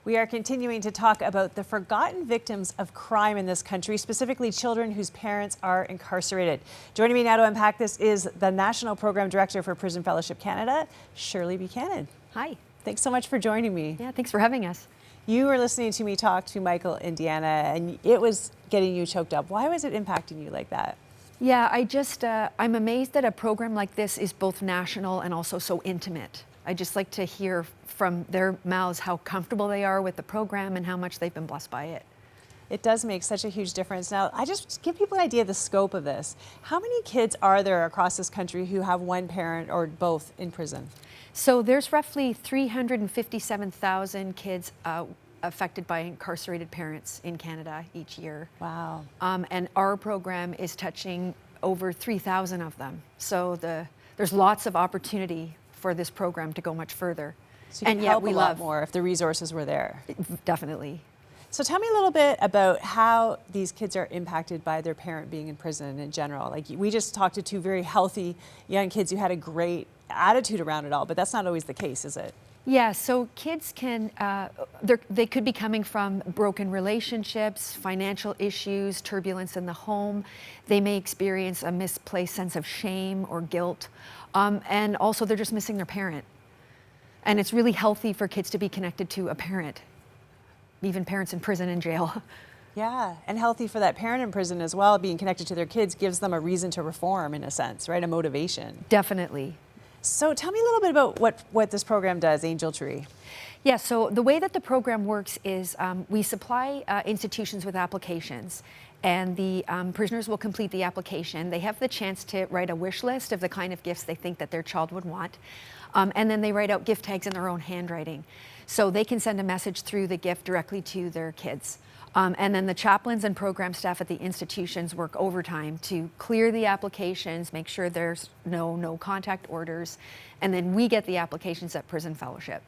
We are continuing to talk about the forgotten victims of crime in this country, specifically children whose parents are incarcerated. Joining me now to unpack this is the National Program Director for Prison Fellowship Canada, Shirley Buchanan. Hi. Thanks so much for joining me. Yeah, thanks for having us. You were listening to me talk to Michael, Indiana, and it was getting you choked up. Why was it impacting you like that? Yeah, I'm amazed that a program like this is both national and also so intimate. I just like to hear from their mouths how comfortable they are with the program and how much they've been blessed by it. It does make such a huge difference. Now, I just give people an idea of the scope of this. How many kids are there across this country who have one parent or both in prison? So there's roughly 357,000 kids affected by incarcerated parents in Canada each year. Wow. And our program is touching over 3,000 of them. So there's lots of opportunity for this program to go much further. So you can help a lot more if the resources were there. Definitely. So tell me a little bit about how these kids are impacted by their parent being in prison in general. Like, we just talked to two very healthy young kids who had a great attitude around it all, but that's not always the case, is it? Yeah, so kids can, they could be coming from broken relationships, financial issues, turbulence in the home. They may experience a misplaced sense of shame or guilt. And also they're just missing their parent. And it's really healthy for kids to be connected to a parent, even parents in prison and jail. Yeah, and healthy for that parent in prison as well. Being connected to their kids gives them a reason to reform, in a sense, right? A motivation. Definitely. So tell me a little bit about what this program does, Angel Tree. Yeah, so the way that the program works is we supply institutions with applications, and the prisoners will complete the application. They have the chance to write a wish list of the kind of gifts they think that their child would want, and then they write out gift tags in their own handwriting. So they can send a message through the gift directly to their kids. And then the chaplains and program staff at the institutions work overtime to clear the applications, make sure there's no contact orders, and then we get the applications at Prison Fellowship.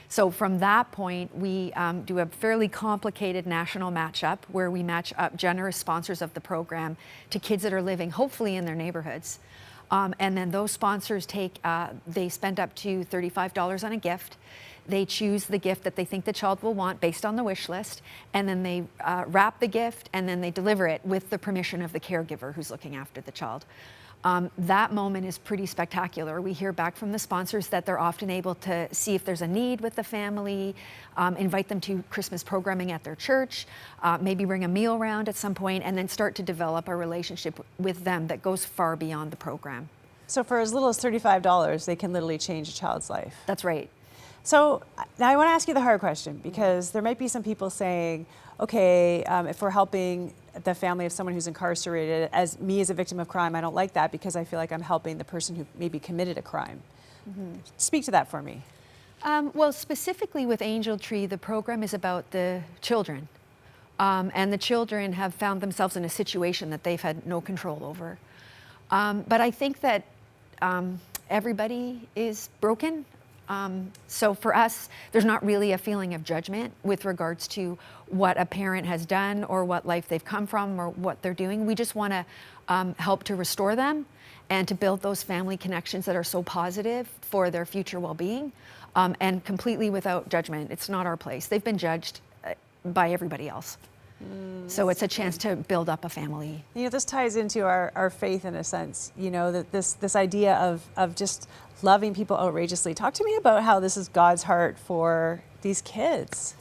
So from that point, we do a fairly complicated national matchup where we match up generous sponsors of the program to kids that are living hopefully in their neighborhoods. And then those sponsors they spend up to $35 on a gift. They choose the gift that they think the child will want based on the wish list, and then they wrap the gift and then they deliver it with the permission of the caregiver who's looking after the child. That moment is pretty spectacular. We hear back from the sponsors that they're often able to see if there's a need with the family, invite them to Christmas programming at their church, maybe bring a meal round at some point, and then start to develop a relationship with them that goes far beyond the program. So for as little as $35, they can literally change a child's life. That's right. So now I want to ask you the hard question, because there might be some people saying, okay, if we're helping the family of someone who's incarcerated, as me as a victim of crime, I don't like that because I feel like I'm helping the person who maybe committed a crime. Mm-hmm. Speak to that for me. Well, specifically with Angel Tree, the program is about the children. And the children have found themselves in a situation that they've had no control over. But I think that everybody is broken. So for us, there's not really a feeling of judgment with regards to what a parent has done or what life they've come from or what they're doing. We just want to help to restore them and to build those family connections that are so positive for their future well-being, and completely without judgment. It's not our place. They've been judged by everybody else. So it's a chance to build up a family. You know, this ties into our faith in a sense, you know, that this idea of just loving people outrageously. Talk to me about how this is God's heart for these kids.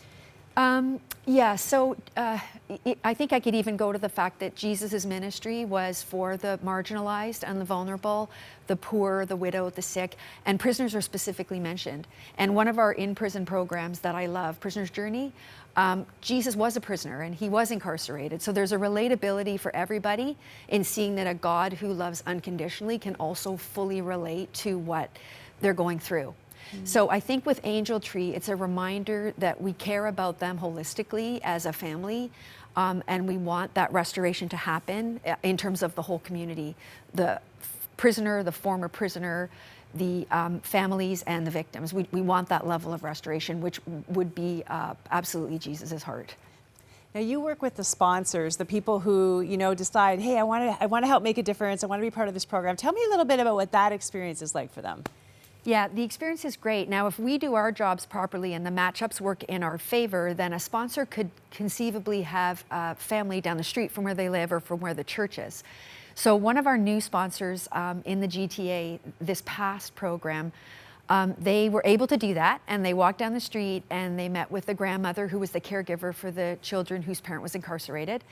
Yeah, so I think I could even go to the fact that Jesus' ministry was for the marginalized and the vulnerable, the poor, the widow, the sick, and prisoners are specifically mentioned. And one of our in-prison programs that I love, Prisoner's Journey, Jesus was a prisoner and he was incarcerated. So there's a relatability for everybody in seeing that a God who loves unconditionally can also fully relate to what they're going through. So I think with Angel Tree, it's a reminder that we care about them holistically as a family, and we want that restoration to happen in terms of the whole community. The prisoner, the former prisoner, the families and the victims. We want that level of restoration, which would be absolutely Jesus's heart. Now you work with the sponsors, the people who, you know, decide, hey, I want to help make a difference. I want to be part of this program. Tell me a little bit about what that experience is like for them. Yeah, the experience is great. Now, if we do our jobs properly and the matchups work in our favor, then a sponsor could conceivably have a family down the street from where they live or from where the church is. So one of our new sponsors in the GTA, this past program, they were able to do that, and they walked down the street and they met with the grandmother who was the caregiver for the children whose parent was incarcerated.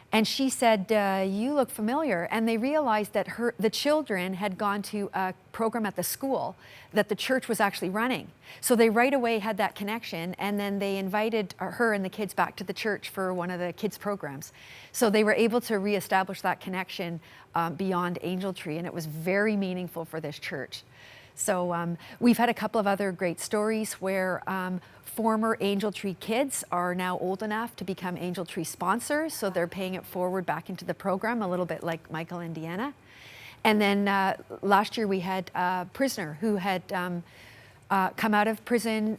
And she said, you look familiar. And they realized that the children had gone to a program at the school that the church was actually running. So they right away had that connection, and then they invited her and the kids back to the church for one of the kids' programs. So they were able to reestablish that connection beyond Angel Tree, and it was very meaningful for this church. So we've had a couple of other great stories where former Angel Tree kids are now old enough to become Angel Tree sponsors, so they're paying it forward back into the program, a little bit like Michael and Deanna. And then last year we had a prisoner who had come out of prison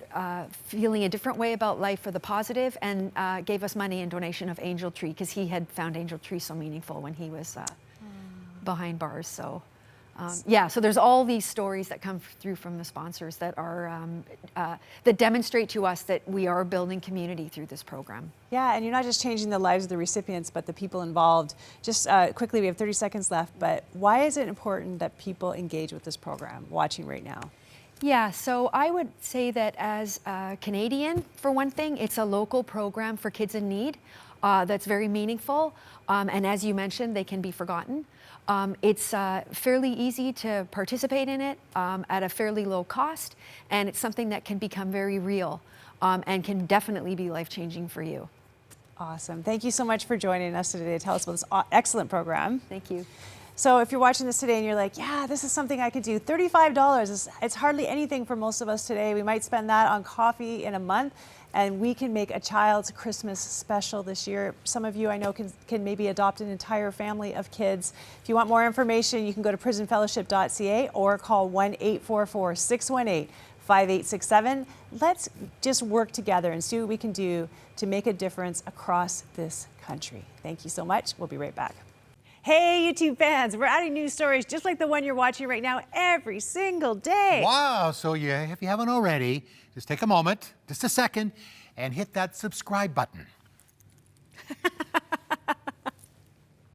feeling a different way about life for the positive, and gave us money in donation of Angel Tree because he had found Angel Tree so meaningful when he was behind bars. So. Yeah, so there's all these stories that come through from the sponsors that are that demonstrate to us that we are building community through this program. Yeah, and you're not just changing the lives of the recipients, but the people involved. Just quickly, we have 30 seconds left, but why is it important that people engage with this program watching right now? Yeah, so I would say that as a Canadian, for one thing, it's a local program for kids in need that's very meaningful, and as you mentioned, they can be forgotten. It's fairly easy to participate in it at a fairly low cost, and it's something that can become very real and can definitely be life-changing for you. Awesome. Thank you so much for joining us today to tell us about this excellent program. Thank you. So if you're watching this today and you're like, yeah, this is something I could do, $35, it's hardly anything for most of us today. We might spend that on coffee in a month, and we can make a child's Christmas special this year. Some of you I know can maybe adopt an entire family of kids. If you want more information, you can go to prisonfellowship.ca or call 1-844-618-5867. Let's just work together and see what we can do to make a difference across this country. Thank you so much. We'll be right back. Hey, YouTube fans, we're adding news stories just like the one you're watching right now every single day. Wow, so if you haven't already, just take a moment, just a second, and hit that subscribe button.